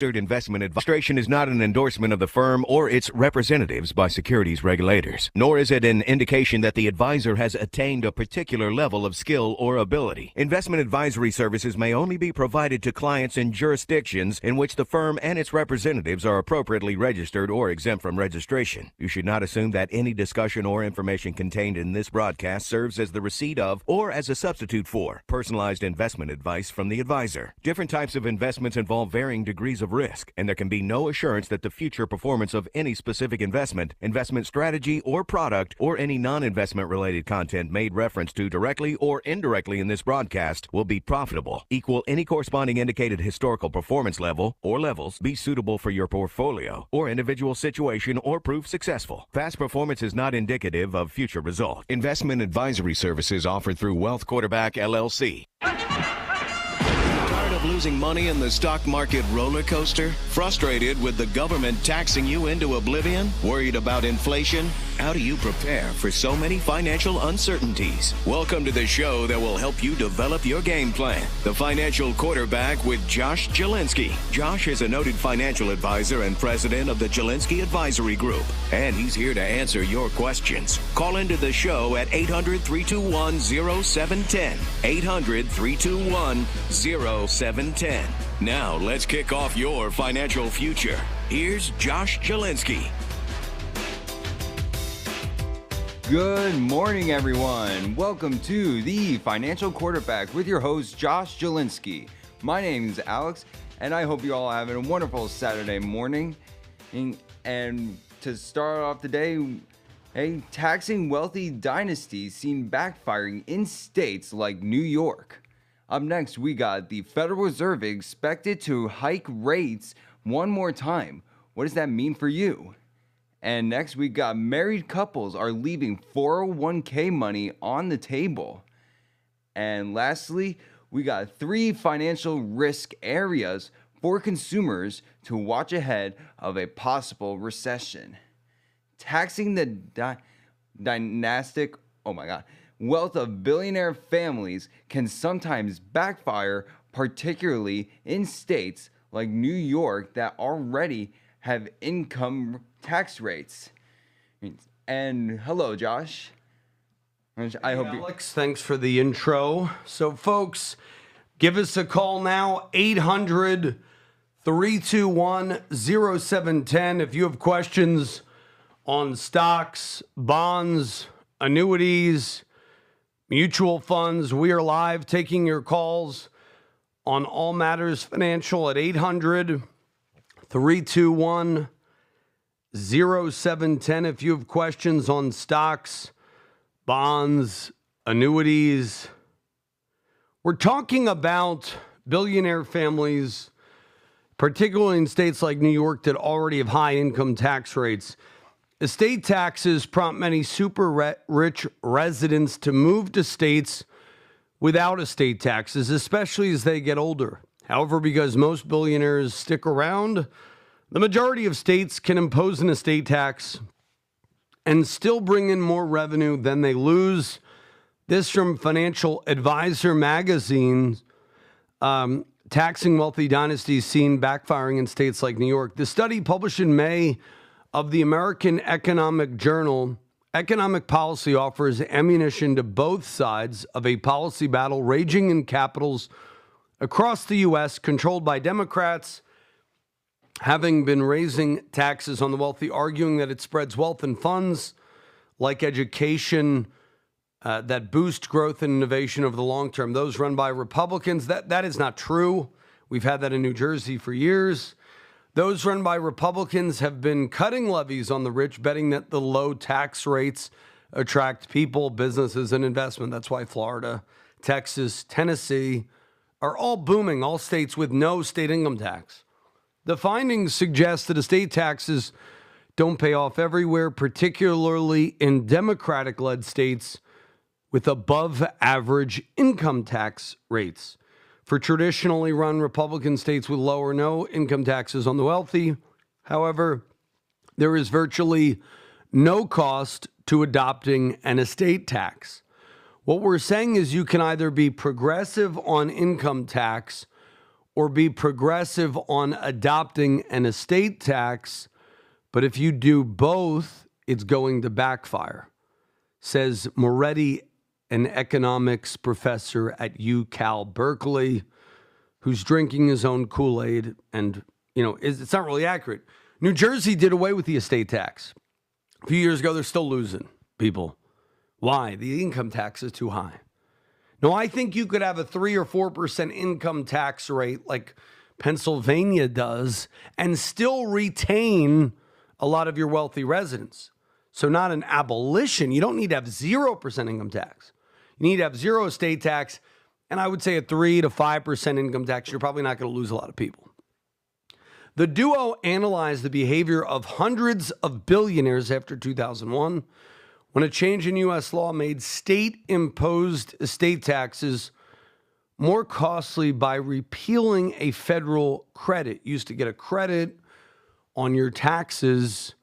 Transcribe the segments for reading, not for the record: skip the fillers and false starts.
Investment administration is not an endorsement of the firm or its representatives by securities regulators, nor is it an indication that the advisor has attained a particular level of skill or ability. Investment advisory services may only be provided to clients in jurisdictions in which the firm and its representatives are appropriately registered or exempt from registration. You should not assume that any discussion or information contained in this broadcast serves as the receipt of or as a substitute for personalized investment advice from the advisor. Different types of investments involve varying degrees of risk, and there can be no assurance that the future performance of any specific investment strategy, or product, or any non-investment related content made reference to directly or indirectly in this broadcast will be profitable, equal any corresponding indicated historical performance level or levels, be suitable for your portfolio or individual situation, or prove successful. Past performance is not indicative of future results. Investment advisory services offered through Wealth Quarterback LLC. Tired of losing money in the stock market roller coaster? Frustrated with the government taxing you into oblivion? Worried about inflation? How do you prepare for so many financial uncertainties? Welcome to the show that will help you develop your game plan. The Financial Quarterback with Josh Jelinski. Josh is a noted financial advisor and president of the Jelinski Advisory Group, and he's here to answer your questions. Call into the show at 800-321-0710. 800-321-0710. Now, let's kick off your financial future. Here's Josh Jelinski. Good morning, everyone. Welcome to the Financial Quarterback with your host, Josh Jelinski. My name is Alex, and I hope you all having a wonderful Saturday morning. And to start off the day, taxing wealthy dynasties seen backfiring in states like New York. Up next, we got the Federal Reserve expected to hike rates one more time. What does that mean for you? And next, we got married couples are leaving 401k money on the table. And lastly, we got 3 financial risk areas for consumers to watch ahead of a possible recession. Taxing the dynastic wealth of billionaire families can sometimes backfire, particularly in states like New York that already have income tax rates. And hello, Josh. I hope Alex, thanks for the intro. So, folks, give us a call now, 800-321-0710. If you have questions on stocks, bonds, annuities, mutual funds, we are live taking your calls on All Matters Financial at 800-321-0710. If you have questions on stocks, bonds, annuities. We're talking about billionaire families, particularly in states like New York that already have high income tax rates. Estate taxes prompt many super rich residents to move to states without estate taxes, especially as they get older. However, because most billionaires stick around, the majority of states can impose an estate tax and still bring in more revenue than they lose. This from Financial Advisor magazine, taxing wealthy dynasties seen backfiring in states like New York. The study published in May of the American Economic Journal, economic policy offers ammunition to both sides of a policy battle raging in capitals across the U.S. controlled by Democrats, having been raising taxes on the wealthy, arguing that it spreads wealth and funds like education that boost growth and innovation over the long term. Those run by Republicans, that is not true. We've had that in New Jersey for years. Those run by Republicans have been cutting levies on the rich, betting that the low tax rates attract people, businesses, and investment. That's why Florida, Texas, Tennessee are all booming, all states with no state income tax. The findings suggest that estate taxes don't pay off everywhere, particularly in Democratic-led states with above average income tax rates. For traditionally run Republican states with low or no income taxes on the wealthy, however, there is virtually no cost to adopting an estate tax. What we're saying is you can either be progressive on income tax or be progressive on adopting an estate tax, but if you do both, it's going to backfire, says Moretti, an economics professor at UCal Berkeley, who's drinking his own Kool-Aid. And, it's not really accurate. New Jersey did away with the estate tax. A few years ago, they're still losing people. Why? The income tax is too high. No, I think you could have a 3 or 4% income tax rate like Pennsylvania does and still retain a lot of your wealthy residents. So not an abolition. You don't need to have 0% income tax. You need to have zero estate tax. And I would say a 3 to 5% income tax. You're probably not going to lose a lot of people. The duo analyzed the behavior of hundreds of billionaires after 2001, when a change in U.S. law made state-imposed estate taxes more costly by repealing a federal credit. You used to get a credit on your taxes.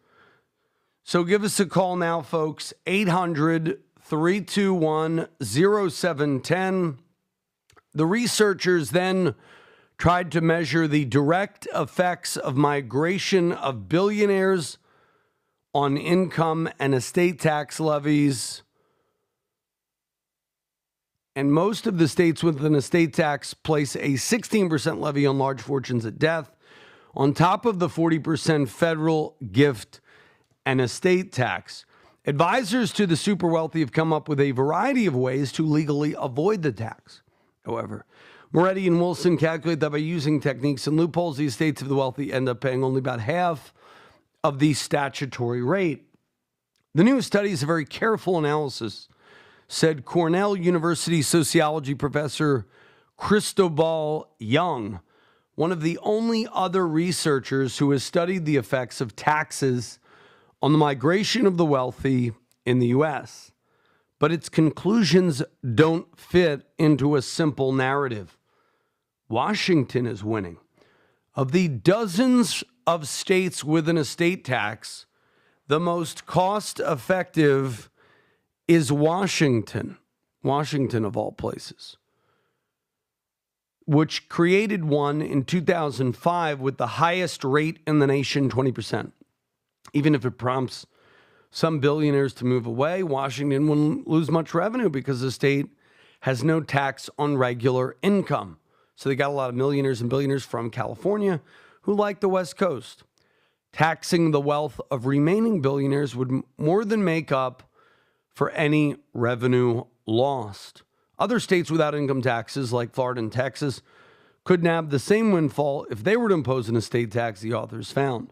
So give us a call now, folks, 800-321-0710. The researchers then tried to measure the direct effects of migration of billionaires on income and estate tax levies. And most of the states with an estate tax place a 16% levy on large fortunes at death, on top of the 40% federal gift and estate tax. Advisors to the super wealthy have come up with a variety of ways to legally avoid the tax. However, Moretti and Wilson calculate that by using techniques and loopholes, the estates of the wealthy end up paying only about half of the statutory rate. The new study is a very careful analysis, said Cornell University sociology professor Cristobal Young, one of the only other researchers who has studied the effects of taxes on the migration of the wealthy in the U.S. But its conclusions don't fit into a simple narrative. Washington is winning. Of the dozens of states with an estate tax, the most cost-effective is Washington of all places, which created one in 2005 with the highest rate in the nation, 20%. Even if it prompts some billionaires to move away, Washington wouldn't lose much revenue because the state has no tax on regular income. So they got a lot of millionaires and billionaires from California who like the West Coast. Taxing the wealth of remaining billionaires would more than make up for any revenue lost. Other states without income taxes, like Florida and Texas, could nab the same windfall if they were to impose an estate tax, the authors found.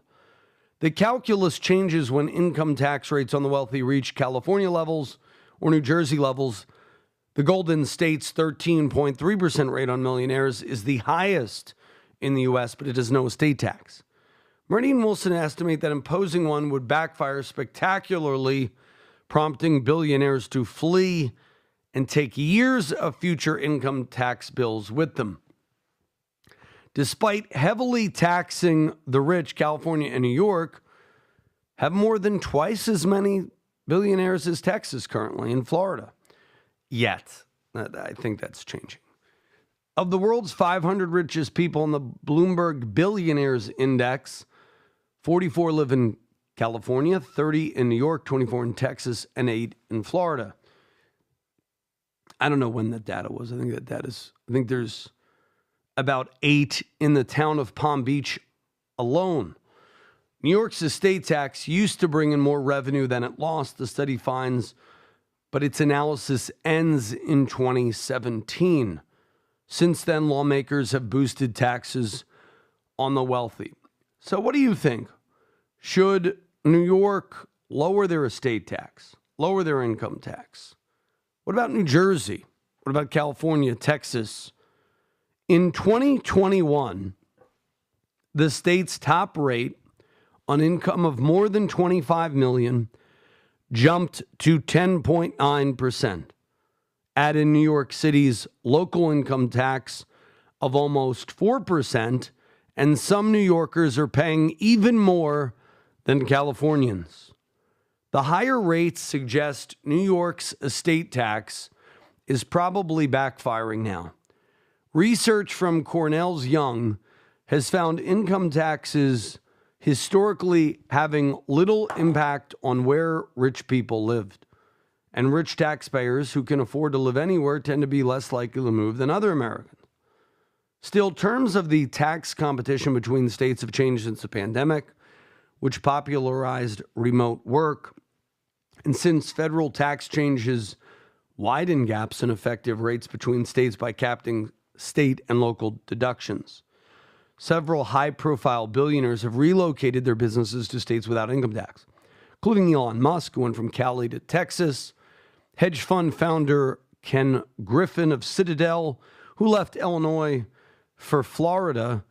The calculus changes when income tax rates on the wealthy reach California levels or New Jersey levels. The Golden State's 13.3% rate on millionaires is the highest in the U.S., but it has no estate tax. Moretti and Wilson estimate that imposing one would backfire spectacularly, prompting billionaires to flee and take years of future income tax bills with them. Despite heavily taxing the rich, California and New York have more than twice as many billionaires as Texas currently and Florida. Yet, I think that's changing. Of the world's 500 richest people in the Bloomberg Billionaires Index, 44 live in California, 30 in New York, 24 in Texas, and 8 in Florida. I don't know when that data was. I think there's about 8 in the town of Palm Beach alone. New York's estate tax used to bring in more revenue than it lost, the study finds, but its analysis ends in 2017. Since then, lawmakers have boosted taxes on the wealthy. So what do you think? Should New York lower their estate tax, lower their income tax? What about New Jersey? What about California, Texas? In 2021, the state's top rate on income of more than $25 million jumped to 10.9%. Add in New York City's local income tax of almost 4%, and some New Yorkers are paying even more than Californians. The higher rates suggest New York's estate tax is probably backfiring now. Research from Cornell's Young has found income taxes historically having little impact on where rich people lived. And rich taxpayers who can afford to live anywhere tend to be less likely to move than other Americans. Still, terms of the tax competition between states have changed since the pandemic, which popularized remote work. And since federal tax changes widen gaps in effective rates between states by capping state and local deductions. Several high-profile billionaires have relocated their businesses to states without income tax, including Elon Musk, who went from Cali to Texas, hedge fund founder Ken Griffin of Citadel, who left Illinois for Florida,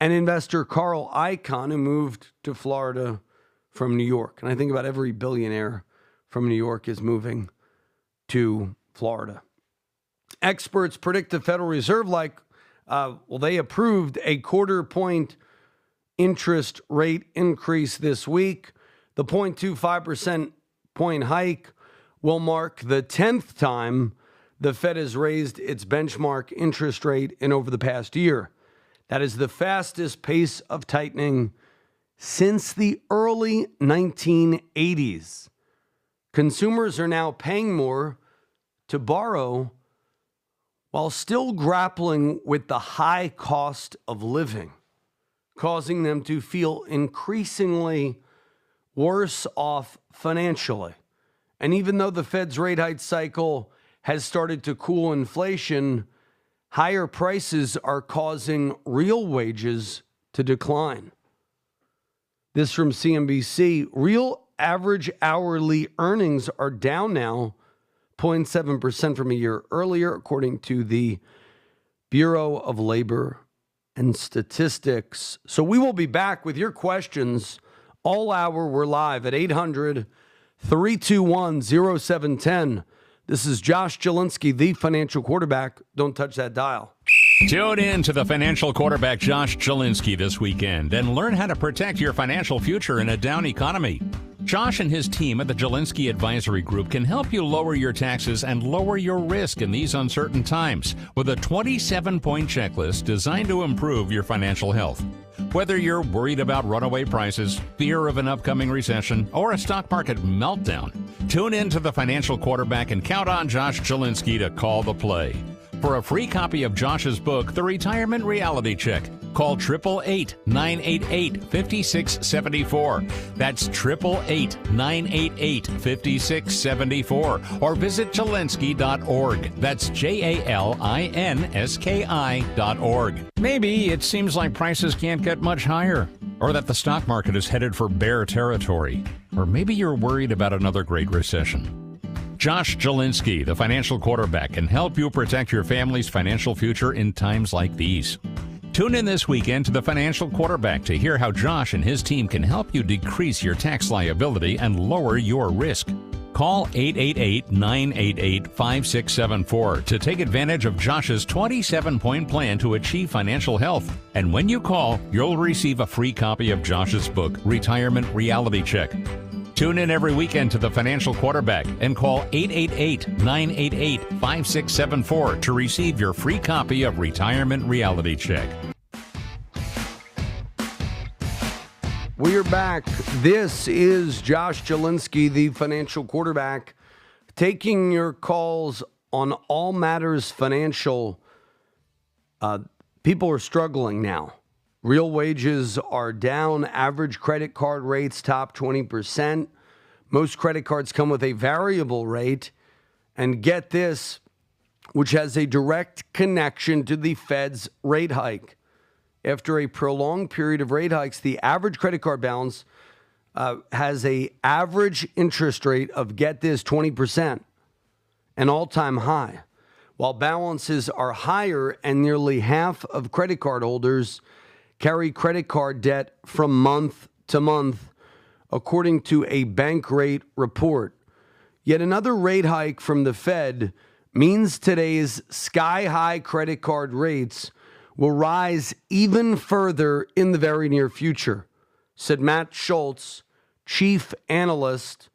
and investor Carl Icahn, who moved to Florida from New York. And I think about every billionaire from New York is moving to Florida. Experts predict the Federal Reserve they approved a 0.25% interest rate increase this week. The 0.25% point hike will mark the 10th time the Fed has raised its benchmark interest rate in over the past year. That is the fastest pace of tightening since the early 1980s. Consumers are now paying more to borrow while still grappling with the high cost of living, causing them to feel increasingly worse off financially. And even though the Fed's rate hike cycle has started to cool inflation, higher prices are causing real wages to decline. This from CNBC. Real average hourly earnings are down now 0.7% from a year earlier, according to the Bureau of Labor and Statistics. So we will be back with your questions all hour. We're live at 800-321-0710. This is Josh Jelinski, the financial quarterback. Don't touch that dial. Tune in to the financial quarterback Josh Jelinski this weekend and learn how to protect your financial future in a down economy. Josh and his team at the Jelinski Advisory Group can help you lower your taxes and lower your risk in these uncertain times with a 27-point checklist designed to improve your financial health. Whether you're worried about runaway prices, fear of an upcoming recession, or a stock market meltdown, tune in to the financial quarterback and count on Josh Jelinski to call the play. For a free copy of Josh's book, The Retirement Reality Check, call 888-988-5674. That's 888-988-5674. Or visit Jelinski.org. That's JALINSKI.org. Maybe it seems like prices can't get much higher, or that the stock market is headed for bear territory, or maybe you're worried about another great recession. Josh Jelinski, the financial quarterback, can help you protect your family's financial future in times like these. Tune in this weekend to the financial quarterback to hear how Josh and his team can help you decrease your tax liability and lower your risk. Call 888-988-5674 to take advantage of Josh's 27-point plan to achieve financial health. And when you call, you'll receive a free copy of Josh's book, Retirement Reality Check. Tune in every weekend to the financial quarterback and call 888-988-5674 to receive your free copy of Retirement Reality Check. We're back. This is Josh Jelinski, the financial quarterback, taking your calls on all matters financial. People are struggling now. Real wages are down. Average credit card rates top 20%. Most credit cards come with a variable rate. And get this, which has a direct connection to the Fed's rate hike. After a prolonged period of rate hikes, the average credit card balance has a average interest rate of, get this, 20%, an all-time high. While balances are higher and nearly half of credit card holders carry credit card debt from month to month, according to a bank rate report. Yet another rate hike from the Fed means today's sky-high credit card rates will rise even further in the very near future, said Matt Schultz, chief analyst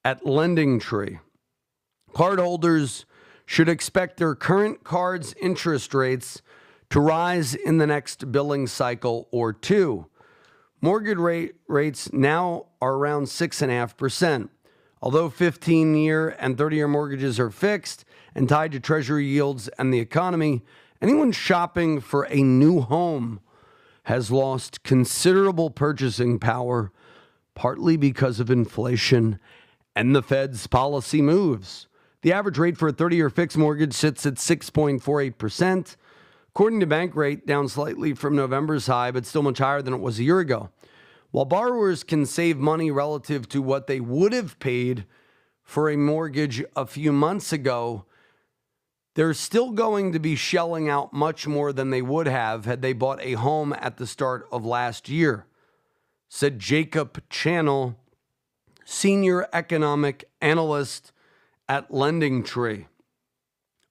at LendingTree. Cardholders should expect their current card's interest rates to rise in the next billing cycle or two. Mortgage rates now are around 6.5%. Although 15-year and 30-year mortgages are fixed and tied to Treasury yields and the economy, anyone shopping for a new home has lost considerable purchasing power, partly because of inflation and the Fed's policy moves. The average rate for a 30-year fixed mortgage sits at 6.48%. According to Bank Rate, down slightly from November's high, but still much higher than it was a year ago. While borrowers can save money relative to what they would have paid for a mortgage a few months ago, they're still going to be shelling out much more than they would have had they bought a home at the start of last year, said Jacob Channel, senior economic analyst at LendingTree.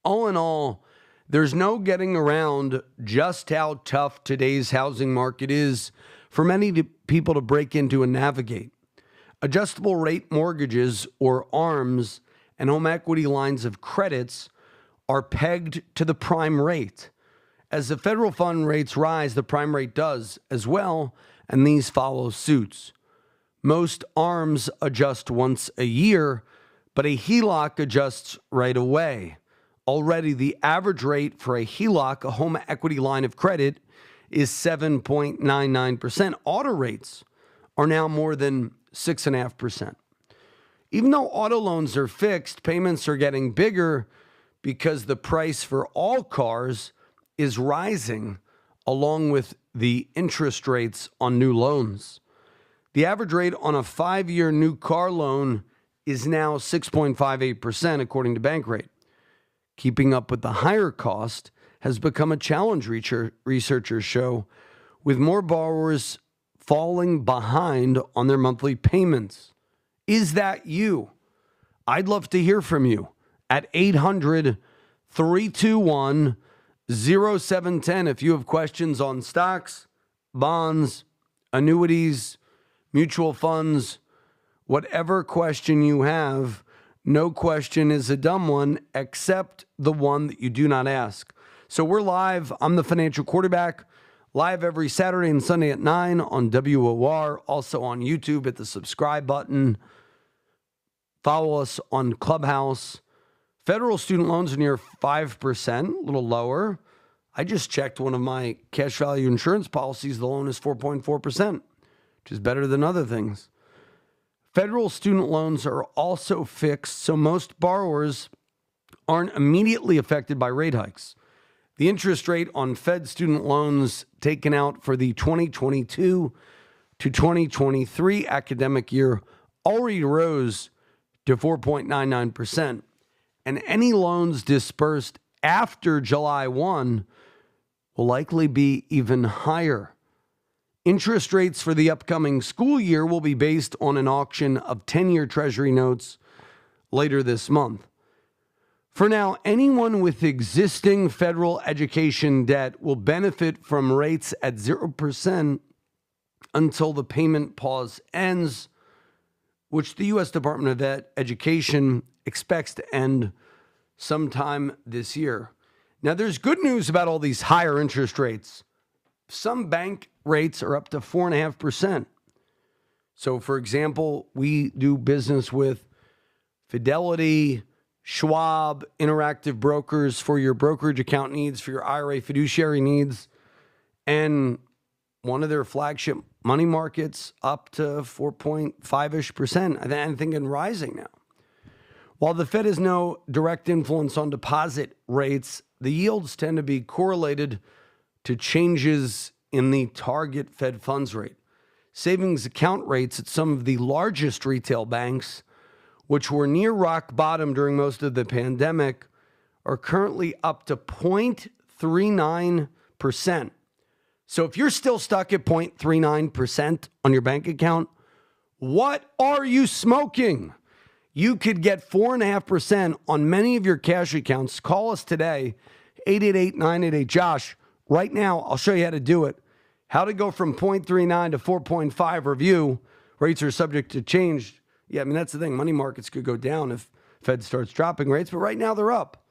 All in all, there's no getting around just how tough today's housing market is for many people to break into and navigate. Adjustable rate mortgages, or ARMs, and home equity lines of credits are pegged to the prime rate. As the federal fund rates rise, the prime rate does as well, and these follow suits. Most ARMs adjust once a year, but a HELOC adjusts right away. Already, the average rate for a HELOC, a home equity line of credit, is 7.99%. Auto rates are now more than 6.5%. Even though auto loans are fixed, payments are getting bigger because the price for all cars is rising along with the interest rates on new loans. The average rate on a 5-year new car loan is now 6.58%, according to Bank Rate. Keeping up with the higher cost has become a challenge, researchers show, with more borrowers falling behind on their monthly payments. Is that you? I'd love to hear from you at 800-321-0710 if you have questions on stocks, bonds, annuities, mutual funds, whatever question you have. No question is a dumb one except the one that you do not ask. So we're live. I'm the Financial Quarterback, live every Saturday and Sunday at 9 on WOR, also on YouTube at the subscribe button. Follow us on Clubhouse. Federal student loans are near 5%, a little lower. I just checked one of my cash value insurance policies. The loan is 4.4%, which is better than other things. Federal student loans are also fixed, so most borrowers aren't immediately affected by rate hikes. The interest rate on Fed student loans taken out for the 2022 to 2023 academic year already rose to 4.99%, and any loans dispersed after July 1 will likely be even higher. Interest rates for the upcoming school year will be based on an auction of 10-year Treasury notes later this month. For now, anyone with existing federal education debt will benefit from rates at 0% until the payment pause ends, which the U.S. Department of Education expects to end sometime this year. Now, there's good news about all these higher interest rates. Some bank rates are up to 4.5%. So, for example, we do business with Fidelity, Schwab, Interactive Brokers for your brokerage account needs, for your IRA fiduciary needs, and one of their flagship money markets up to 4.5-ish%. I'm thinking rising now. While the Fed has no direct influence on deposit rates, the yields tend to be correlated to changes in the target Fed funds rate. Savings account rates at some of the largest retail banks, which were near rock bottom during most of the pandemic, are currently up to 0.39%. So if you're still stuck at 0.39% on your bank account, what are you smoking? You could get 4.5% on many of your cash accounts. Call us today, 888-988-JOSH. Right now, I'll show you how to do it. How to go from 0.39 to 4.5 review. Rates are subject to change. Yeah, I mean, that's the thing. Money markets could go down if Fed starts dropping rates, but right now they're up.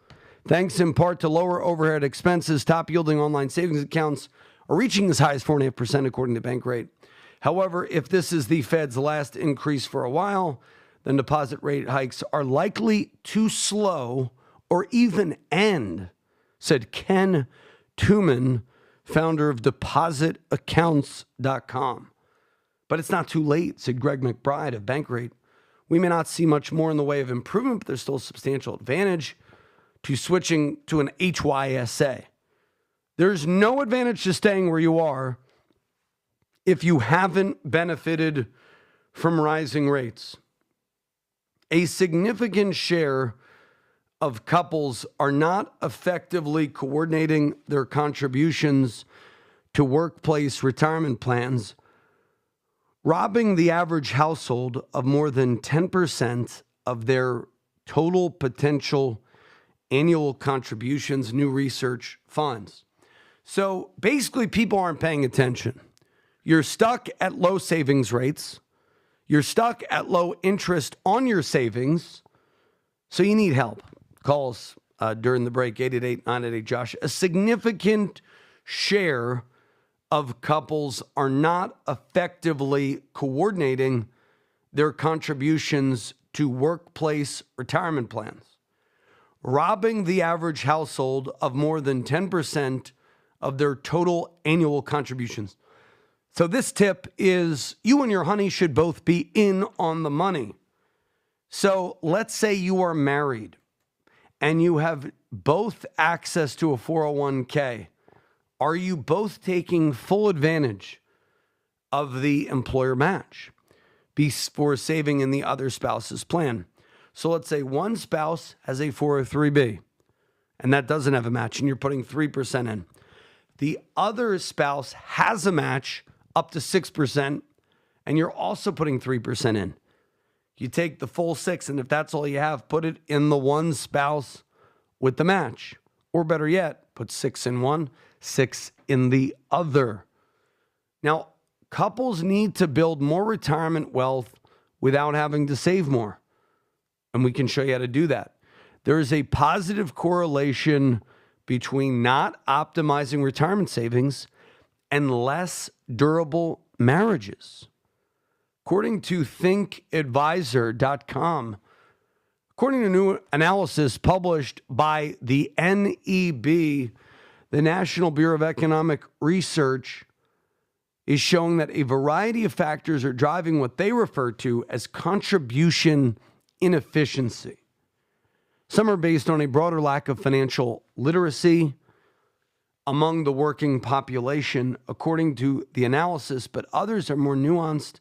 Thanks in part to lower overhead expenses, top-yielding online savings accounts are reaching as high as 4.5% according to Bankrate. However, if this is the Fed's last increase for a while, then deposit rate hikes are likely to slow or even end, said Ken Tuman, founder of depositaccounts.com. But it's not too late, said Greg McBride of Bankrate. We may not see much more in the way of improvement, but there's still a substantial advantage to switching to an HYSA. There's no advantage to staying where you are if you haven't benefited from rising rates. A significant share of couples are not effectively coordinating their contributions to workplace retirement plans, robbing the average household of more than 10% of their total potential annual contributions, new research finds. So basically, people aren't paying attention. You're stuck at low savings rates. You're stuck at low interest on your savings. So you need help. Call us during the break, 888-988-JOSH. A significant share of couples are not effectively coordinating their contributions to workplace retirement plans, robbing the average household of more than 10% of their total annual contributions. So this tip is you and your honey should both be in on the money. So let's say you are married and you have both access to a 401k. Are you both taking full advantage of the employer match before saving in the other spouse's plan? So let's say one spouse has a 403b and that doesn't have a match and you're putting 3% in. The other spouse has a match up to 6% and you're also putting 3% in. You take the full 6, and if that's all you have, put it in the one spouse with the match. Or better yet, put 6 in one, 6 in the other. Now, couples need to build more retirement wealth without having to save more. And we can show you how to do that. There is a positive correlation between not optimizing retirement savings and less durable marriages. According to thinkadvisor.com, according to new analysis published by the NEB, the National Bureau of Economic Research, is showing that a variety of factors are driving what they refer to as contribution inefficiency. Some are based on a broader lack of financial literacy among the working population, according to the analysis, but others are more nuanced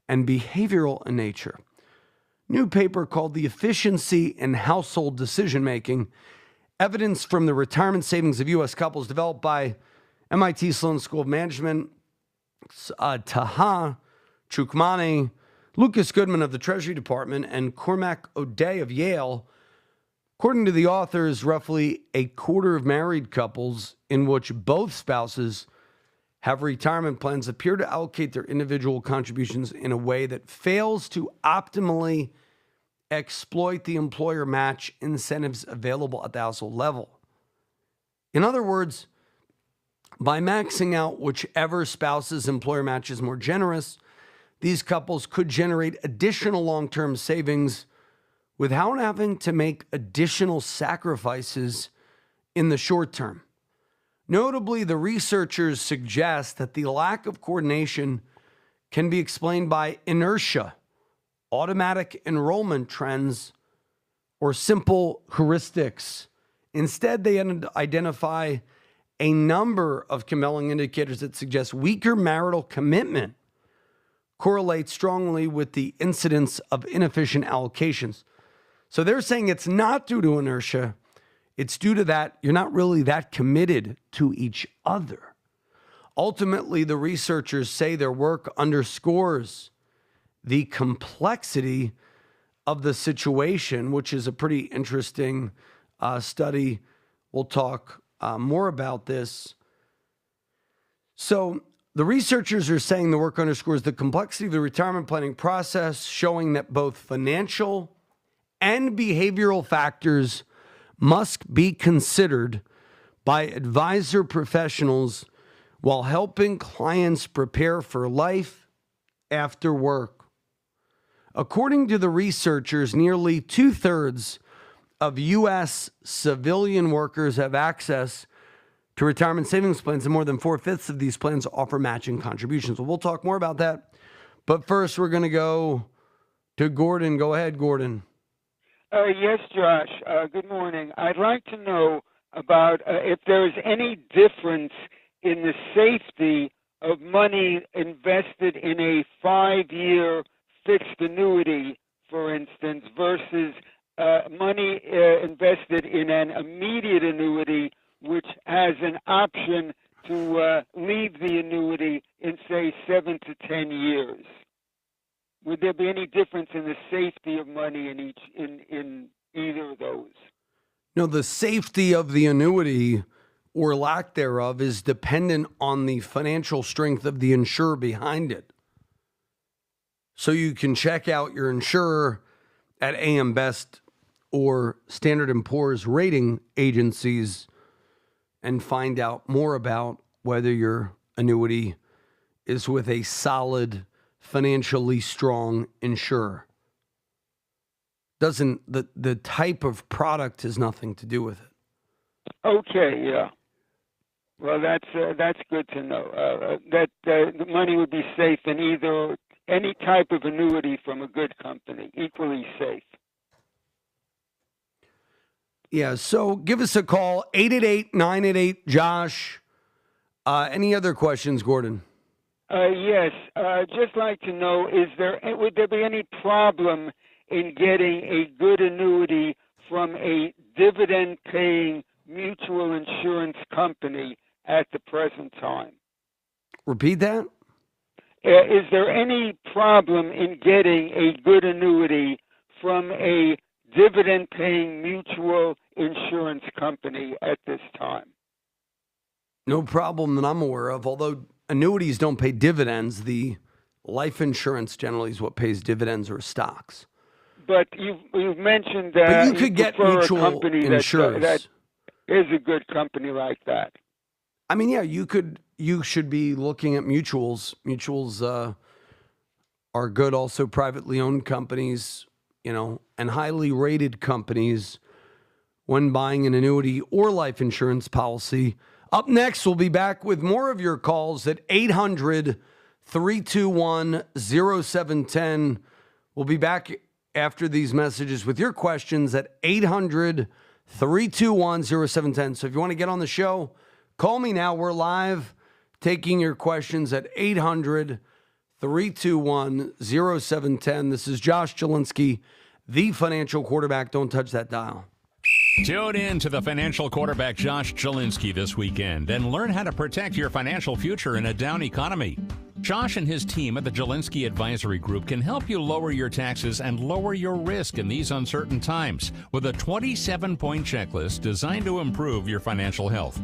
and behavioral in nature. New paper called The Efficiency in Household Decision-Making, Evidence from the Retirement Savings of U.S. Couples, developed by MIT Sloan School of Management, Taha Chukmani, Lucas Goodman of the Treasury Department, and Cormac O'Day of Yale. According to the authors, roughly a quarter of married couples in which both spouses have retirement plans appear to allocate their individual contributions in a way that fails to optimally exploit the employer match incentives available at the household level. In other words, by maxing out whichever spouse's employer match is more generous, these couples could generate additional long-term savings without having to make additional sacrifices in the short term. Notably, the researchers suggest that the lack of coordination can be explained by inertia, automatic enrollment trends, or simple heuristics. Instead, they identify a number of compelling indicators that suggest weaker marital commitment correlates strongly with the incidence of inefficient allocations. So they're saying it's not due to inertia. It's due to that you're not really that committed to each other. Ultimately, the researchers say their work underscores the complexity of the situation, which is a pretty interesting study. We'll talk more about this. So the researchers are saying the work underscores the complexity of the retirement planning process, showing that both financial and behavioral factors must be considered by advisor professionals while helping clients prepare for life after work. According to the researchers, nearly 2/3 of U.S. civilian workers have access to retirement savings plans, and more than 4/5 of these plans offer matching contributions. Well, we'll talk more about that. But first, we're going to go to Gordon. Go ahead, Gordon. Yes, Josh. Good morning. I'd like to know about if there is any difference in the safety of money invested in a 5-year fixed annuity, for instance, versus money invested in an immediate annuity, which has an option to leave the annuity in, say, 7 to 10 years. Would there be any difference in the safety of money in either of those? No, the safety of the annuity or lack thereof is dependent on the financial strength of the insurer behind it. So you can check out your insurer at AM Best or Standard & Poor's rating agencies and find out more about whether your annuity is with a solid, financially strong insurer. The type of product has nothing to do with it. Okay, yeah. Well, that's good to know. That the money would be safe in either any type of annuity from a good company, equally safe. Yeah, so give us a call, 888-988-JOSH. Any other questions, Gordon? Yes, just like to know, would there be any problem in getting a good annuity from a dividend-paying mutual insurance company at the present time? Repeat that? Is there any problem in getting a good annuity from a dividend-paying mutual insurance company at this time? No problem that I'm aware of, although annuities don't pay dividends. The life insurance generally is what pays dividends or stocks. But you've mentioned that you could get mutual insurance. That is a good company like that. I mean, yeah, you should be looking at mutuals. Mutuals are good, also privately owned companies, and highly rated companies when buying an annuity or life insurance policy. Up next, we'll be back with more of your calls at 800-321-0710. We'll be back after these messages with your questions at 800-321-0710. So if you want to get on the show, call me now. We're live taking your questions at 800-321-0710. This is Josh Jelinski, the financial quarterback. Don't touch that dial. Tune in to the financial quarterback Josh Jelinski this weekend and learn how to protect your financial future in a down economy. Josh and his team at the Jelinski Advisory Group can help you lower your taxes and lower your risk in these uncertain times with a 27-point checklist designed to improve your financial health.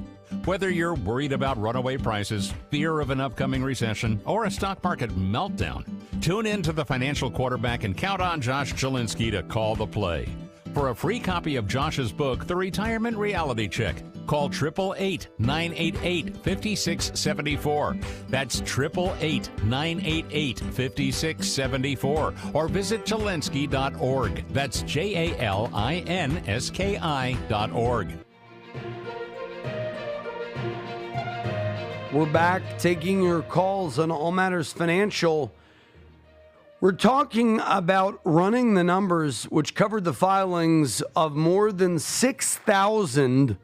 Whether you're worried about runaway prices, fear of an upcoming recession, or a stock market meltdown, tune in to the financial quarterback and count on Josh Jelinski to call the play. For a free copy of Josh's book, The Retirement Reality Check, call 888-988-5674. That's 888-988-5674. Or visit Jelinski.org. That's JALINSKI.org. We're back taking your calls on All Matters Financial. We're talking about running the numbers, which covered the filings of more than 6,000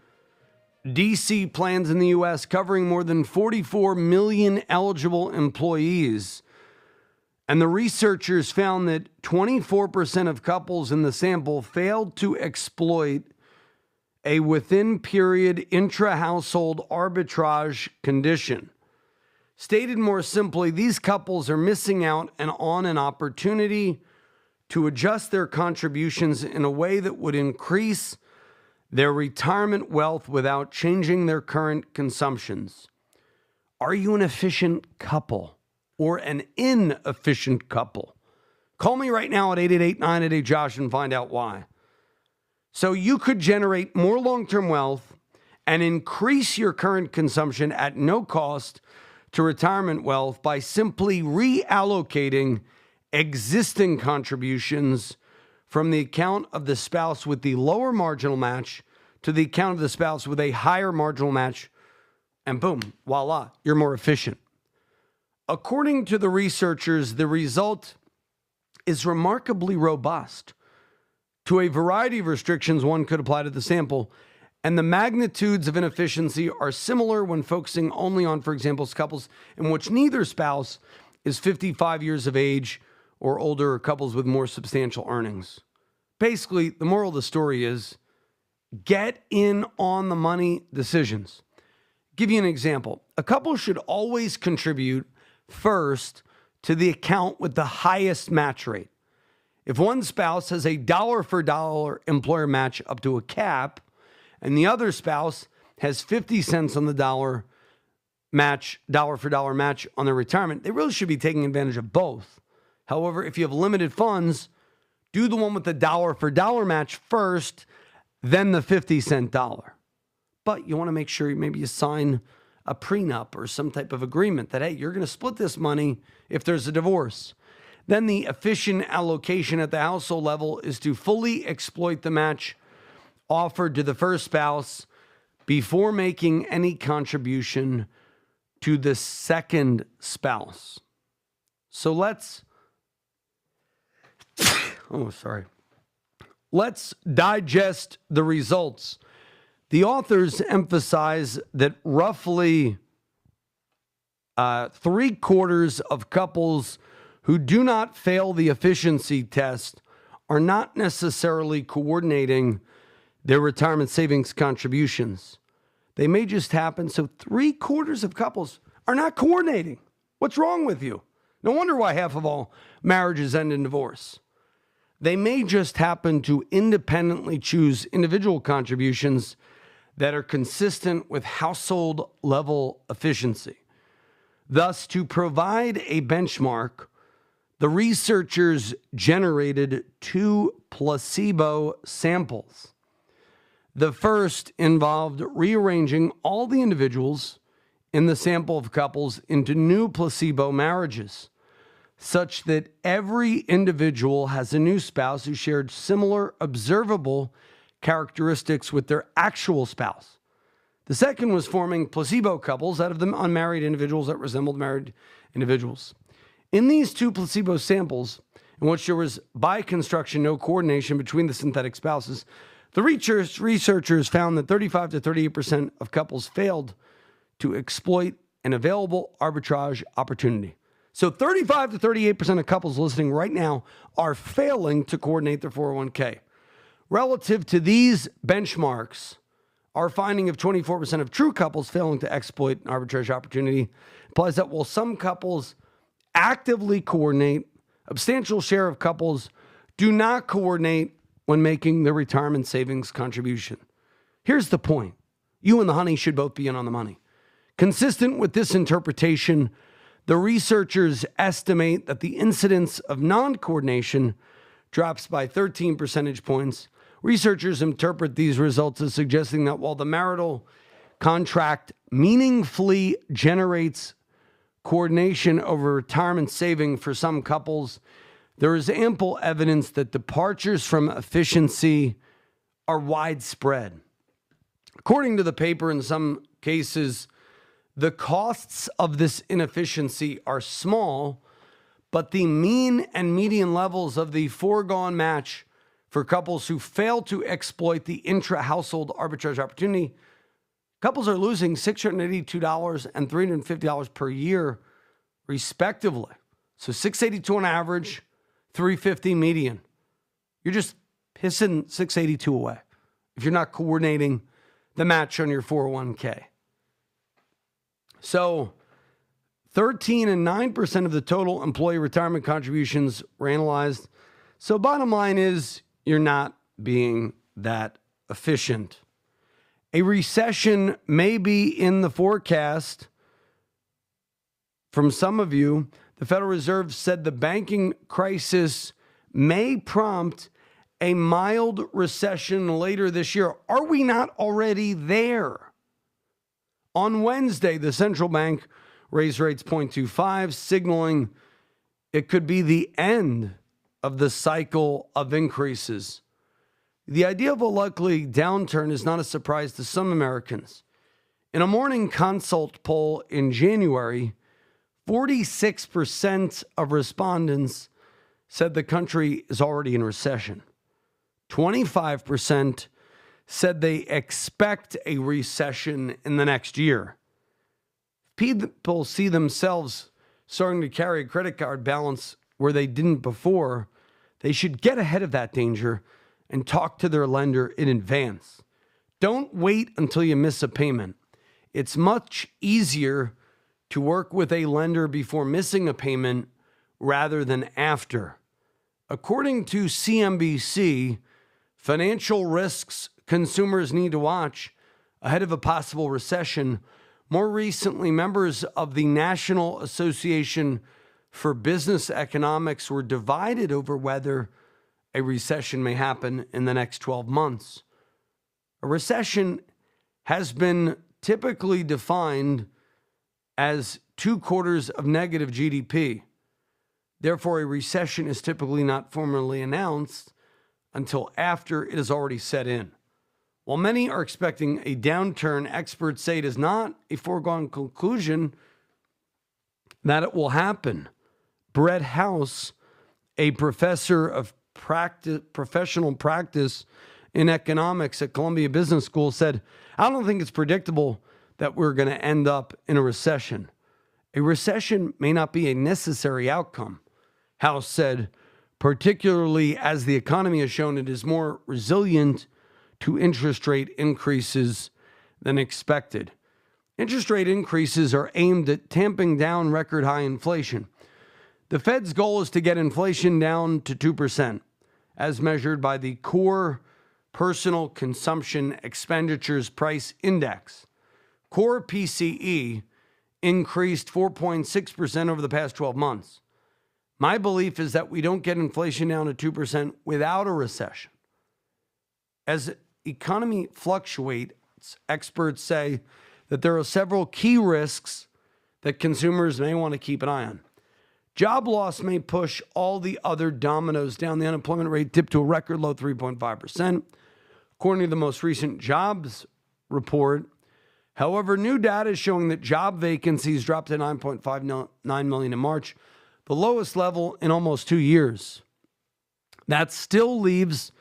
DC plans in the U.S., covering more than 44 million eligible employees. And the researchers found that 24% of couples in the sample failed to exploit a within-period intra-household arbitrage condition. Stated more simply, these couples are missing out on an opportunity to adjust their contributions in a way that would increase their retirement wealth without changing their current consumptions. Are you an efficient couple or an inefficient couple? Call me right now at 888-988-JOSH and find out why. So you could generate more long-term wealth and increase your current consumption at no cost to retirement wealth by simply reallocating existing contributions from the account of the spouse with the lower marginal match to the account of the spouse with a higher marginal match, and boom, voila, you're more efficient. According to the researchers, the result is remarkably robust. To a variety of restrictions one could apply to the sample, and the magnitudes of inefficiency are similar when focusing only on, for example, couples in which neither spouse is 55 years of age or older, or couples with more substantial earnings. Basically, the moral of the story is get in on the money decisions. Give you an example. A couple should always contribute first to the account with the highest match rate. If one spouse has a dollar for dollar employer match up to a cap, and the other spouse has 50 cents on the dollar for dollar match on their retirement, they really should be taking advantage of both. However, if you have limited funds, do the one with the dollar for dollar match first, then the 50-cent dollar. But you want to make sure maybe you sign a prenup or some type of agreement that, hey, you're going to split this money if there's a divorce. Then the efficient allocation at the household level is to fully exploit the match offered to the first spouse before making any contribution to the second spouse. So let's digest the results. The authors emphasize that roughly 3/4 of couples who do not fail the efficiency test are not necessarily coordinating their retirement savings contributions. They may just happen. So 3/4 of couples are not coordinating. What's wrong with you? No wonder why half of all marriages end in divorce. They may just happen to independently choose individual contributions that are consistent with household level efficiency. Thus, to provide a benchmark, the researchers generated 2 placebo samples. The first involved rearranging all the individuals in the sample of couples into new placebo marriages, such that every individual has a new spouse who shared similar observable characteristics with their actual spouse. The second was forming placebo couples out of the unmarried individuals that resembled married individuals. In these 2 placebo samples, in which there was by construction no coordination between the synthetic spouses, the researchers found that 35 to 38% of couples failed to exploit an available arbitrage opportunity. So 35 to 38% of couples listening right now are failing to coordinate their 401k. Relative to these benchmarks, our finding of 24% of true couples failing to exploit an arbitrage opportunity implies that while some couples actively coordinate, a substantial share of couples do not coordinate when making their retirement savings contribution. Here's the point. You and the honey should both be in on the money. Consistent with this interpretation, the researchers estimate that the incidence of non-coordination drops by 13 percentage points. Researchers interpret these results as suggesting that while the marital contract meaningfully generates coordination over retirement saving for some couples, there is ample evidence that departures from efficiency are widespread. According to the paper, in some cases, the costs of this inefficiency are small, but the mean and median levels of the foregone match for couples who fail to exploit the intra-household arbitrage opportunity, couples are losing $682 and $350 per year, respectively. So $682 on average, $350 median. You're just pissing $682 away if you're not coordinating the match on your 401k. So 13 and 9% of the total employee retirement contributions were analyzed. So bottom line is you're not being that efficient. A recession may be in the forecast. From some of you, the Federal Reserve said the banking crisis may prompt a mild recession later this year. Are we not already there? On Wednesday, the central bank raised rates 0.25, signaling it could be the end of the cycle of increases. The idea of a likely downturn is not a surprise to some Americans. In a Morning Consult poll in January, 46% of respondents said the country is already in recession. 25% said they expect a recession in the next year. People see themselves starting to carry a credit card balance where they didn't before. They should get ahead of that danger and talk to their lender in advance. Don't wait until you miss a payment. It's much easier to work with a lender before missing a payment rather than after. According to CNBC, financial risks consumers need to watch ahead of a possible recession. More recently, members of the National Association for Business Economics were divided over whether a recession may happen in the next 12 months. A recession has been typically defined as 2 quarters of negative GDP. Therefore, a recession is typically not formally announced until after it has already set in. While many are expecting a downturn, experts say it is not a foregone conclusion that it will happen. Brett House, a professor of professional practice in economics at Columbia Business School, said, "I don't think it's predictable that we're going to end up in a recession. A recession may not be a necessary outcome," House said, particularly as the economy has shown it is more resilient to interest rate increases than expected. Interest rate increases are aimed at tamping down record high inflation. The Fed's goal is to get inflation down to 2%, as measured by the Core Personal Consumption Expenditures Price Index. Core PCE increased 4.6% over the past 12 months. My belief is that we don't get inflation down to 2% without a recession. As the economy fluctuates, experts say that there are several key risks that consumers may want to keep an eye on. Job loss may push all the other dominoes down. The unemployment rate dipped to a record low 3.5%, according to the most recent jobs report. However, new data is showing that job vacancies dropped to 9.59 million in March, the lowest level in almost 2 years. That still leaves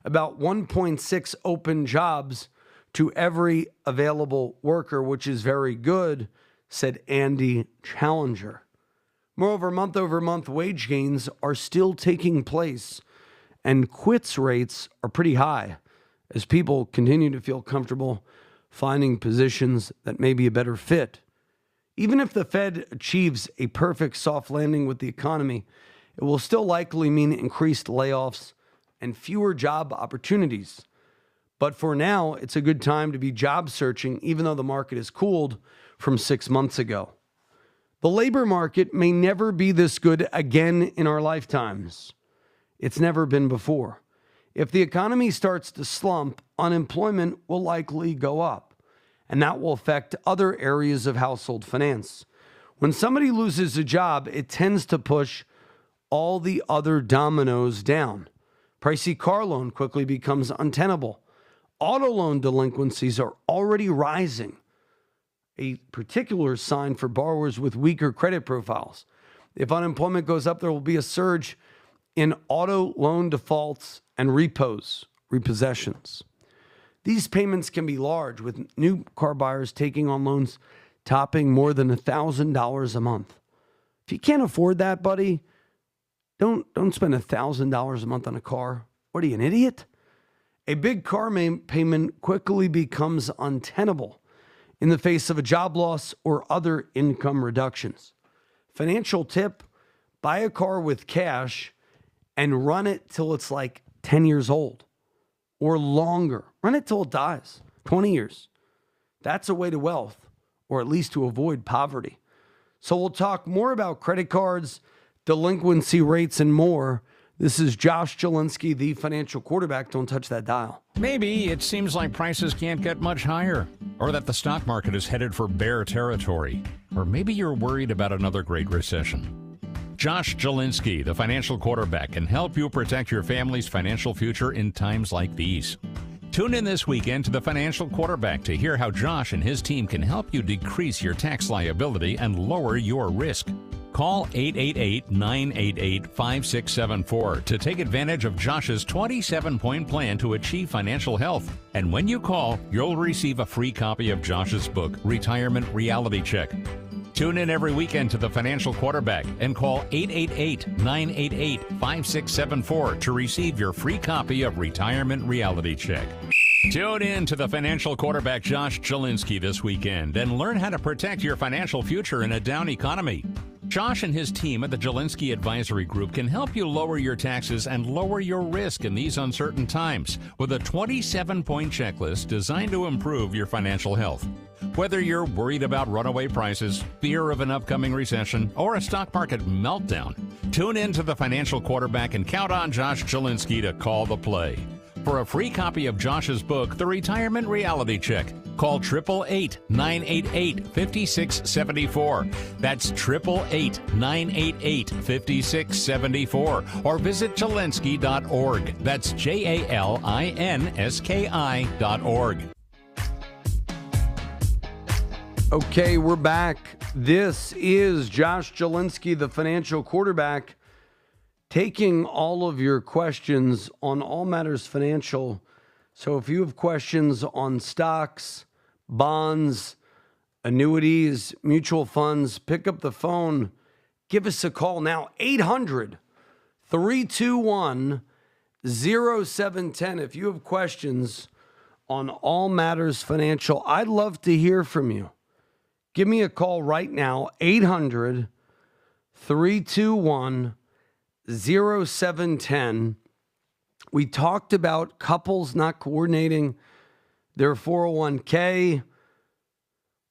about 1.6 open jobs to every available worker, which is very good, said Andy Challenger. Moreover, month-over-month wage gains are still taking place, and quits rates are pretty high as people continue to feel comfortable finding positions that may be a better fit. Even if the Fed achieves a perfect soft landing with the economy, it will still likely mean increased layoffs and fewer job opportunities. But for now, it's a good time to be job searching, even though the market has cooled from 6 months ago. The labor market may never be this good again in our lifetimes. It's never been before. If the economy starts to slump, unemployment will likely go up, and that will affect other areas of household finance. When somebody loses a job, it tends to push all the other dominoes down. Pricey car loan quickly becomes untenable. Auto loan delinquencies are already rising, a particular sign for borrowers with weaker credit profiles. If unemployment goes up, there will be a surge in auto loan defaults and repossessions. These payments can be large, with new car buyers taking on loans topping more than $1,000 a month. If you can't afford that, buddy, don't spend $1,000 a month on a car. What are you, an idiot? A big car payment quickly becomes untenable in the face of a job loss or other income reductions. Financial tip: buy a car with cash and run it till it's like 10 years old or longer. Run it till it dies, 20 years. That's a way to wealth, or at least to avoid poverty. So we'll talk more about credit cards, delinquency rates, and more This is Josh Jelinski, the financial quarterback. Don't touch that dial. Maybe it seems like prices can't get much higher, or that the stock market is headed for bear territory, or maybe you're worried about another great recession. Josh Jelinski, the financial quarterback, can help you protect your family's financial future in times like these. Tune in this weekend to the Financial Quarterback to hear how Josh and his team can help you decrease your tax liability and lower your risk. Call 888-988-5674 to take advantage of Josh's 27-point plan to achieve financial health. And when you call, you'll receive a free copy of Josh's book, Retirement Reality Check. Tune in every weekend to the Financial Quarterback and call 888-988-5674 to receive your free copy of Retirement Reality Check. Tune in to the Financial Quarterback Josh Jelinski this weekend and learn how to protect your financial future in a down economy. Josh and his team at the Jelinski Advisory Group can help you lower your taxes and lower your risk in these uncertain times with a 27-point checklist designed to improve your financial health. Whether you're worried about runaway prices, fear of an upcoming recession, or a stock market meltdown, tune in to the Financial Quarterback and count on Josh Jelinski to call the play. For a free copy of Josh's book, The Retirement Reality Check, call 888-988-5674. That's 888-988-5674. Or visit Jelinski.org. That's JALINSKI.org. Okay, we're back. This is Josh Jelinski, the financial quarterback, taking all of your questions on All Matters Financial. So if you have questions on stocks, bonds, annuities, mutual funds, pick up the phone, give us a call now, 800-321-0710. If you have questions on All Matters Financial, I'd love to hear from you. Give me a call right now, 800-321-0710. We talked about couples not coordinating their 401k.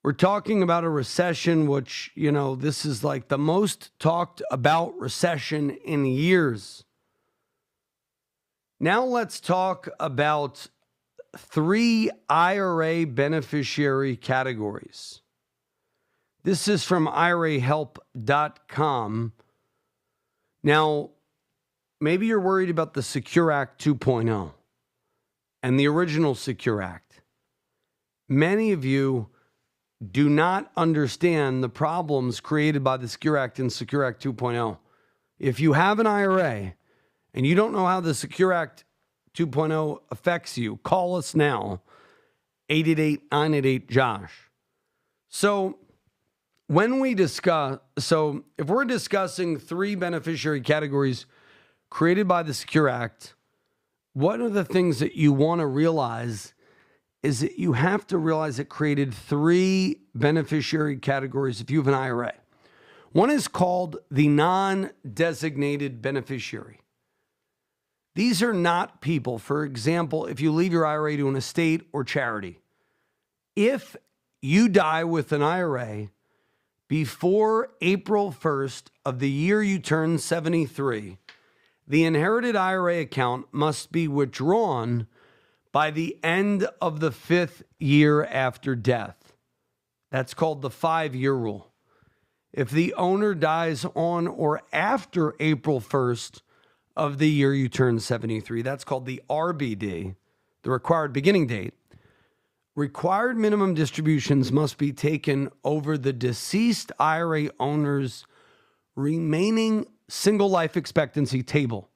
We're talking about a recession, which, this is like the most talked about recession in years. Now let's talk about 3 IRA beneficiary categories. This is from IRAhelp.com. Now, maybe you're worried about the Secure Act 2.0 and the original Secure Act. Many of you do not understand the problems created by the Secure Act and Secure Act 2.0. If you have an IRA and you don't know how the Secure Act 2.0 affects you, call us now, 888-988-JOSH. If we're discussing 3 beneficiary categories created by the Secure Act, one of the things that you want to realize is that you have to realize it created 3 beneficiary categories if you have an IRA. One is called the non-designated beneficiary. These are not people. For example, if you leave your IRA to an estate or charity, if you die with an IRA before April 1st of the year you turn 73, the inherited IRA account must be withdrawn by the end of the 5th year after death. That's called the 5-year rule. If the owner dies on or after April 1st of the year you turn 73, that's called the RBD, the required beginning date. Required minimum distributions must be taken over the deceased IRA owner's remaining single life expectancy table.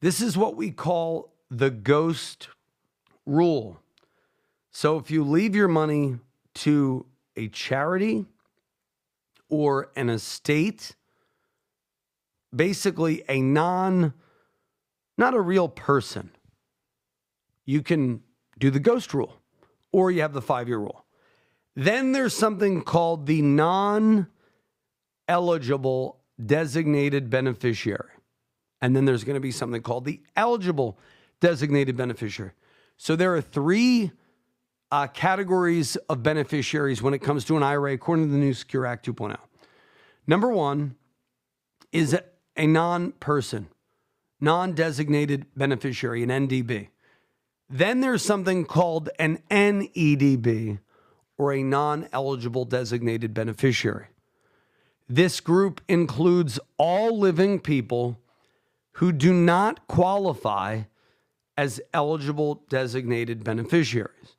This is what we call the ghost rule. So if you leave your money to a charity or an estate, basically not a real person, you can do the ghost rule. Or you have the 5-year rule. Then there's something called the non-eligible designated beneficiary. And then there's going to be something called the eligible designated beneficiary. So there are 3 categories of beneficiaries when it comes to an IRA, according to the new Secure Act 2.0. Number 1 is a non-person, non-designated beneficiary, an NDB. Then there's something called an NEDB, or a non-eligible designated beneficiary. This group includes all living people who do not qualify as eligible designated beneficiaries.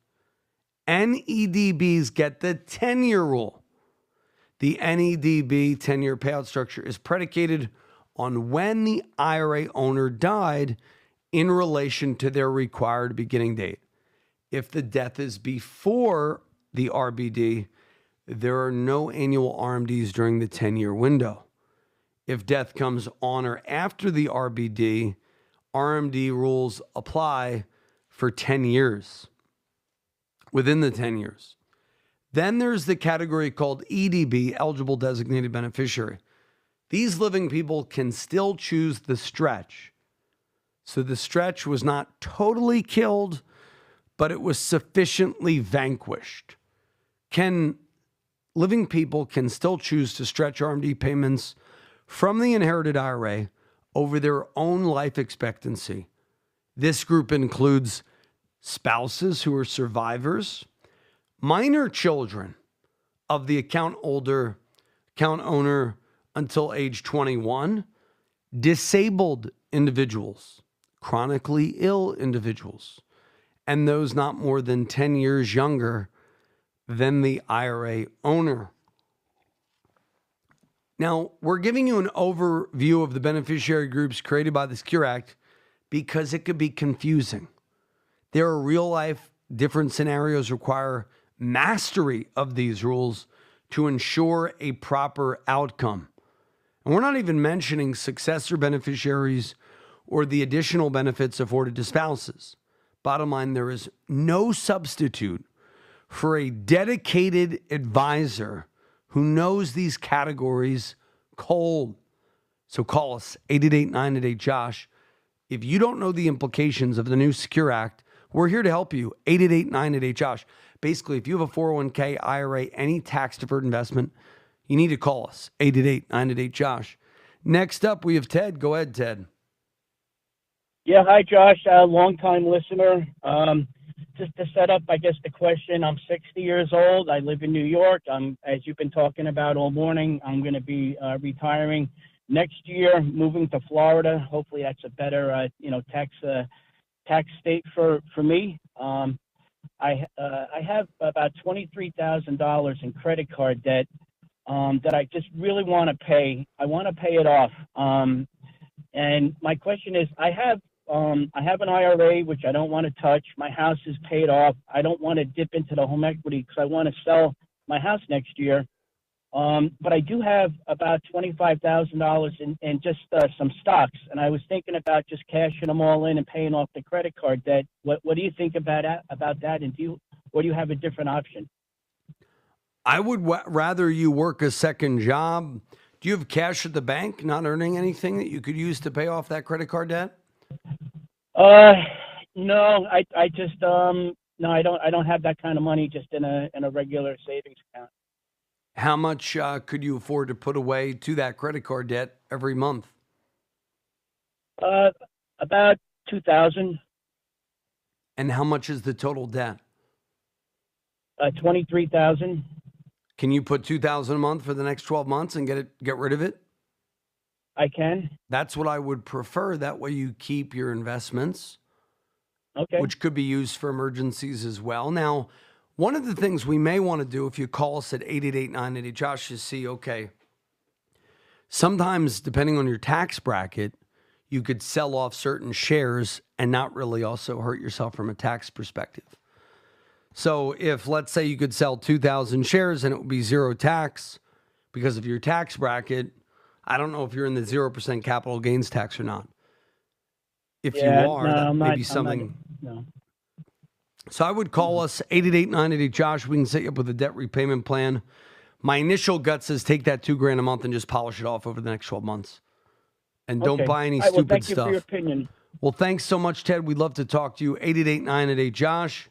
NEDBs get the 10-year rule. The NEDB 10-year payout structure is predicated on when the IRA owner died in relation to their required beginning date. If the death is before the RBD, there are no annual RMDs during the 10-year window. If death comes on or after the RBD, RMD rules apply for 10 years, within the 10 years. Then there's the category called EDB, eligible designated beneficiary. These living people can still choose the stretch. So the stretch was not totally killed, but it was sufficiently vanquished. Living people can still choose to stretch RMD payments from the inherited IRA over their own life expectancy. This group includes spouses who are survivors, minor children of the account owner until age 21, disabled individuals, chronically ill individuals, and those not more than 10 years younger than the IRA owner. Now, we're giving you an overview of the beneficiary groups created by the Secure Act because it could be confusing. There are real-life different scenarios require mastery of these rules to ensure a proper outcome. And we're not even mentioning successor beneficiaries or the additional benefits afforded to spouses. Bottom line, there is no substitute for a dedicated advisor who knows these categories cold. So call us, 888-988-JOSH. If you don't know the implications of the new Secure Act, we're here to help you, 888-988-JOSH. Basically, if you have a 401k, IRA, any tax-deferred investment, you need to call us, 888-988-JOSH. Next up, we have Ted. Go ahead, Ted. Yeah, hi, Josh. Long-time listener. Just to set up, I guess, the question, I'm 60 years old. I live in New York. As you've been talking about all morning, I'm going to be retiring next year, moving to Florida. Hopefully that's a better, tax state for me. I have about $23,000 in credit card debt that I just really want to pay. I want to pay it off. And my question is, I have an IRA, which I don't want to touch. My house is paid off. I don't want to dip into the home equity because I want to sell my house next year. But I do have about $25,000 in just some stocks. And I was thinking about just cashing them all in and paying off the credit card debt. What do you think about that? And do you have a different option? I would rather you work a second job. Do you have cash at the bank, not earning anything that you could use to pay off that credit card debt? No, I just no, I don't have that kind of money just in a regular savings account. How much could you afford to put away to that credit card debt every month? About $2,000. And how much is the total debt? $23,000. Can you put $2,000 a month for the next 12 months and get rid of it? I can. That's what I would prefer. That way you keep your investments, okay, which could be used for emergencies as well. Now, one of the things we may want to do if you call us at 888-988-JOSH is see, okay, sometimes depending on your tax bracket, you could sell off certain shares and not really also hurt yourself from a tax perspective. So if, let's say, you could sell 2,000 shares and it would be zero tax because of your tax bracket, I don't know if you're in the 0% capital gains tax or not. If you are, that may be something. No. So I would call us 888-988-JOSH. We can set you up with a debt repayment plan. My initial gut says take that $2,000 a month and just polish it off over the next 12 months. And don't buy any stupid thank you stuff. for your opinion. Well, thanks so much, Ted. We'd love to talk to you. 888-988-JOSH.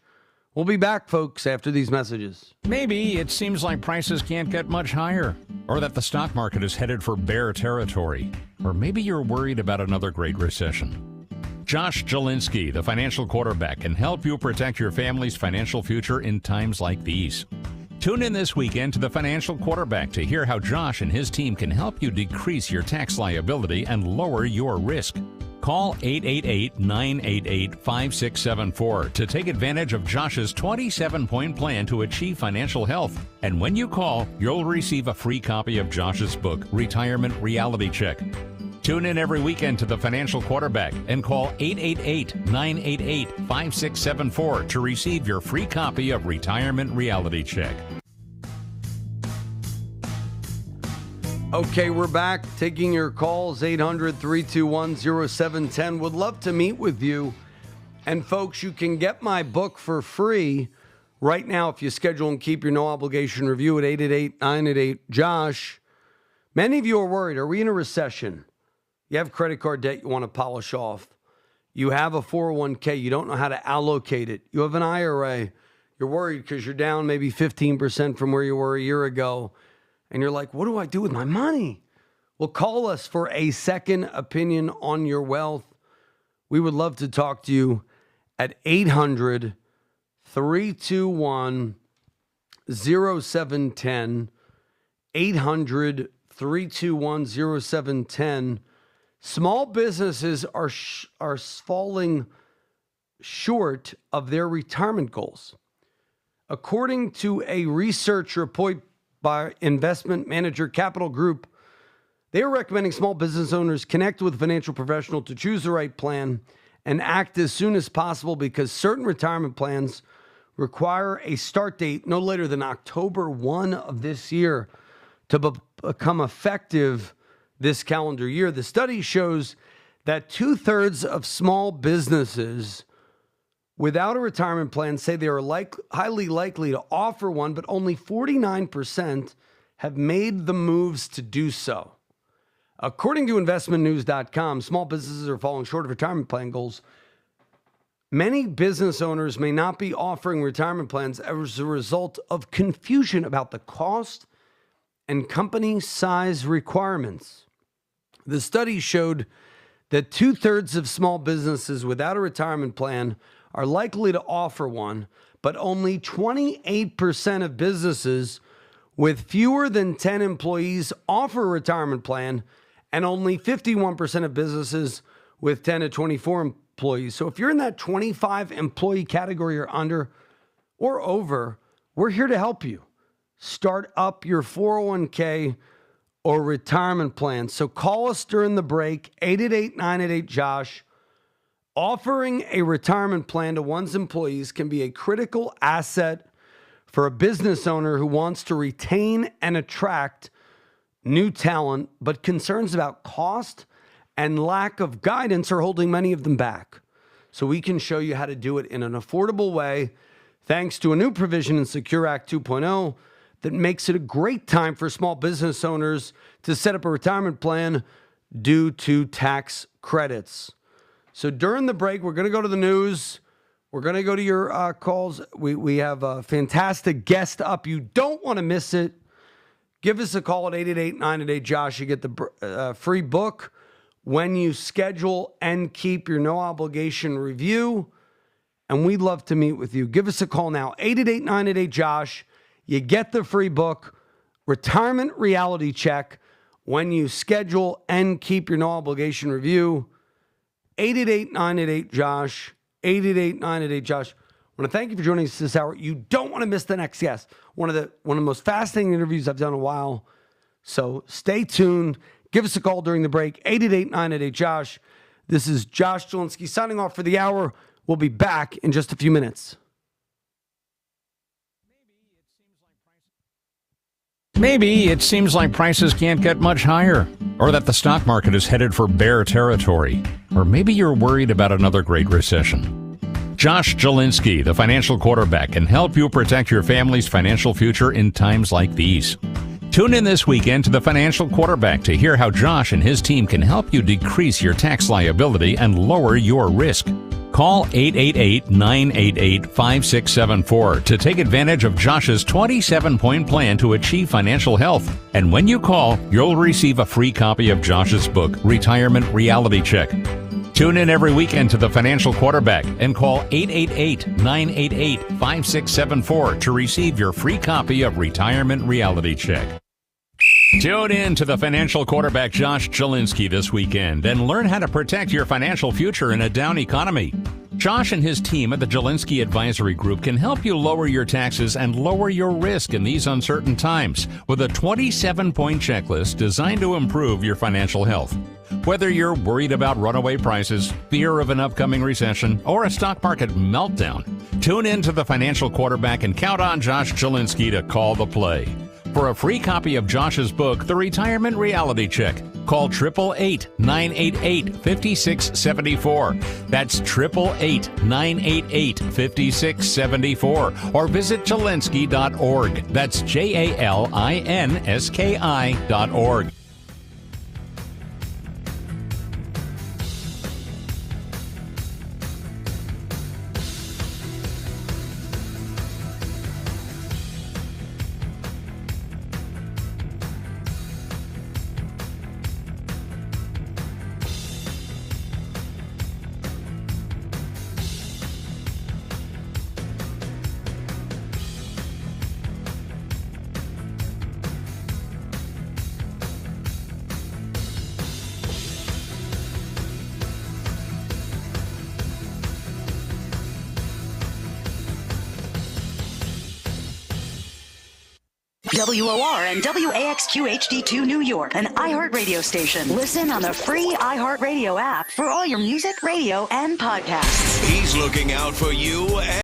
We'll be back, folks, after these messages. Maybe it seems like prices can't get much higher, or that the stock market is headed for bear territory, or maybe you're worried about another great recession. Josh Jelinski, the financial quarterback, can help you protect your family's financial future in times like these. Tune in this weekend to the Financial Quarterback to hear how Josh and his team can help you decrease your tax liability and lower your risk. Call 888-988-5674 to take advantage of Josh's 27-point plan to achieve financial health. And when you call, you'll receive a free copy of Josh's book, Retirement Reality Check. Tune in every weekend to the Financial Quarterback and call 888-988-5674 to receive your free copy of Retirement Reality Check. Okay, we're back taking your calls, 800-321-0710. Would love to meet with you. And folks, you can get my book for free right now if you schedule and keep your no obligation review at 888-988-JOSH. Many of you are worried, are we in a recession? You have credit card debt you want to polish off. You have a 401k, you don't know how to allocate it. You have an IRA, you're worried because you're down maybe 15% from where you were a year ago. And you're like, what do I do with my money? Well, call us for a second opinion on your wealth. We would love to talk to you at 800-321-0710. 800-321-0710. Small businesses are falling short of their retirement goals. According to a research report by investment manager Capital Group, they are recommending small business owners connect with a financial professional to choose the right plan and act as soon as possible because certain retirement plans require a start date no later than October 1 of this year to become effective this calendar year. The study shows that 2/3 of small businesses without a retirement plan say they are highly likely to offer one, but only 49% have made the moves to do so. According to investmentnews.com, small businesses are falling short of retirement plan goals. Many business owners may not be offering retirement plans as a result of confusion about the cost and company size requirements. The study showed that 2/3 of small businesses without a retirement plan are likely to offer one, but only 28% of businesses with fewer than 10 employees offer a retirement plan, and only 51% of businesses with 10 to 24 employees. So if you're in that 25 employee category or under or over, we're here to help you start up your 401k or retirement plan. So call us during the break, 888-988-JOSH. Offering a retirement plan to one's employees can be a critical asset for a business owner who wants to retain and attract new talent, but concerns about cost and lack of guidance are holding many of them back. So we can show you how to do it in an affordable way, thanks to a new provision in Secure Act 2.0 that makes it a great time for small business owners to set up a retirement plan due to tax credits. So during the break, we're going to go to the news. We're going to go to your calls. We have a fantastic guest up. You don't want to miss it. Give us a call at 888-988-JOSH. You get the free book when you schedule and keep your no obligation review. And we'd love to meet with you. Give us a call now, 888-988-JOSH. You get the free book, Retirement Reality Check, when you schedule and keep your no obligation review. 888-988-JOSH, 888-988-JOSH. I want to thank you for joining us this hour. You don't want to miss the next guest. One of the most fascinating interviews I've done in a while. So stay tuned. Give us a call during the break, 888-988-JOSH. This is Josh Jelinski signing off for the hour. We'll be back in just a few minutes. Maybe it seems like prices can't get much higher, or that the stock market is headed for bear territory, or maybe you're worried about another great recession. Josh Jelinski, the financial quarterback, can help you protect your family's financial future in times like these. Tune in this weekend to the Financial Quarterback to hear how Josh and his team can help you decrease your tax liability and lower your risk. Call 888-988-5674 to take advantage of Josh's 27-point plan to achieve financial health. And when you call, you'll receive a free copy of Josh's book, Retirement Reality Check. Tune in every weekend to The Financial Quarterback and call 888-988-5674 to receive your free copy of Retirement Reality Check. Tune in to The Financial Quarterback Josh Chilinsky this weekend and learn how to protect your financial future in a down economy. Josh and his team at the Chilinsky Advisory Group can help you lower your taxes and lower your risk in these uncertain times with a 27-point checklist designed to improve your financial health. Whether you're worried about runaway prices, fear of an upcoming recession, or a stock market meltdown, tune in to The Financial Quarterback and count on Josh Chilinsky to call the play. For a free copy of Josh's book, The Retirement Reality Check, call 888-988-5674. That's 888-988-5674. Or visit Chilinsky.org. That's JALINSKI.org. WOR and WAXQ HD2 New York, an iHeart radio station. Listen on the free iHeart Radio app for all your music, radio, and podcasts. He's looking out for you